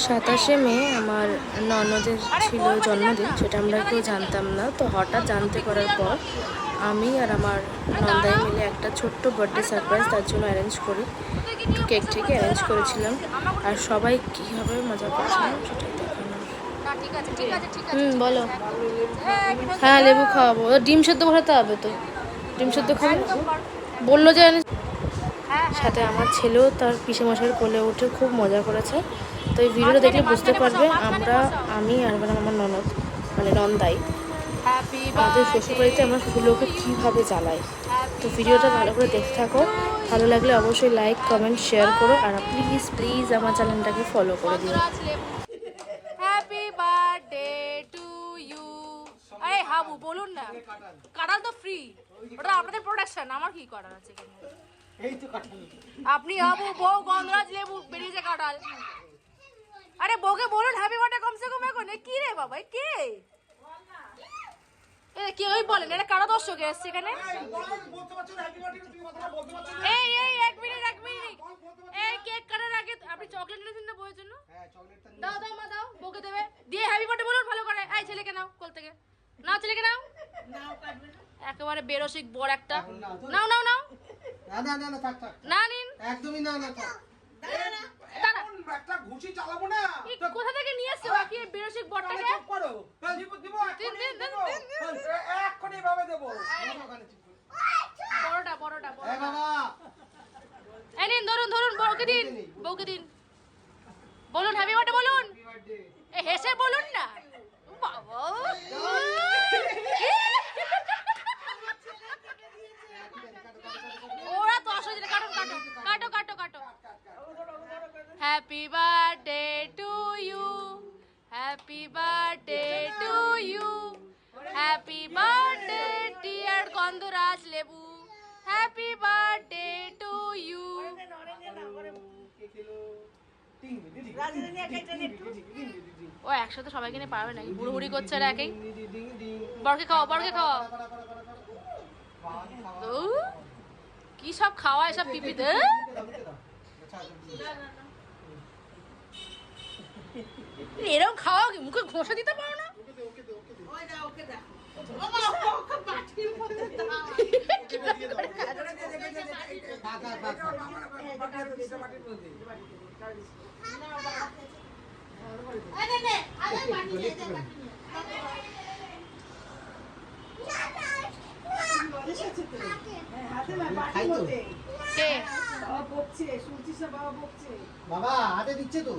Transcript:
27শে মে আমার ননদের ছিল জন্মদিন, সেটা আমরা কেউ জানতাম না। তো হঠাৎ জানতে পারার পর আমি আর আমার নন্দাই মিলে একটা ছোট্ট বার্থডে সারপ্রাইজ তার জন্য অ্যারেঞ্জ করি। একটু কেক টেকে অ্যারেঞ্জ করেছিলাম, আর সবাই কীভাবে মজা করছিলাম সেটাই দেখানো। বলো। হ্যাঁ, লেবু খাওয়াবো। ডিম সেদ্ধ খাওয়াতে হবে তো, ডিম সেদ্ধ খাবো বললো যে। সাথে আমার ছেলেও তার পিসেমশাইয়ের কোলে উঠে খুব মজা করেছে। তো এই ভিডিওটা দেখলে বুঝতে পারবে আমি আর আমার ননদ মানে নন্দাই আমাদের শ্বশুরবাড়িতে আমরা শ্বশুরলোককে কীভাবে জ্বালাই। তো ভিডিওটা ভালো করে দেখতে থাকো, ভালো লাগলে অবশ্যই লাইক কমেন্ট শেয়ার করো, আর প্লিজ প্লিজ আমার চ্যানেলটাকে ফলো করে দিও। Happy birthday to you. আরে হাবু বলুন না, কাঁঠাল তো ফ্রি, ওটা আপনাদের প্রোডাকশন, আমার কি করার আছে এখানে? এই তো কাঁঠাল, আপনি হাবু বউ গন্ধরাজ লেবু বেরিয়েছে কাঁঠাল। আরে বউকে বলুন হ্যাপি বার্থডে কমসে কম। এখন কি রে বাবা, কে কে ওই বলেন, এটা কারা দর্শক এসছে এখানে? এই এই এক মিনিট এই কেক কাটার আগে আপনি চকলেট নিয়ে দিন না বউয়ের জন্য। দাও দাও মা দাও, বউকে দেবে দিয়ে হ্যাপি বার্থডে বলুন ভালো করে। এই ছেলেকে নাও কোল থেকে, নাও ছেলেকে নাও। একেবারে বেরসিক বড় একটা, নাও নাও নাও। না না না থাক থাক, না নিন একদমই না না থাক। একটা ঘুষি চালাবো না। কোথা থেকে নিয়ে এসছো বাকি বেরসিক বড়টাকে? চুপ করো, দিব দিব এক্ষুনি ভাবে দেব। বড়টা বড়টা এ বাবা, এই নিন ধরুন ধরুন, বউকে দিন বলুন হ্যাপি বার্থডে বলুন। এই হেসে বলুন না বাবা। ওরা তো আসলে কাটো কাটো কাটো কাটো কাটো। Happy birthday to you, happy birthday to you, happy birthday dear গন্ধরাজ লেবু, হ্যাপি বার্থডে টু ইউ। ও একসাথে সবাইকে নিয়ে পারবে নাকি? বুড়ো বুড়ি করছে আর একেই। বড়কে খাওয়া বড়কে খাওয়া। কি সব খাওয়া এসব পিপিতে। এরকম খাওয়া কি মুখে ঘষে দিতে পারো না? বাবা হাতে দিচ্ছে তো।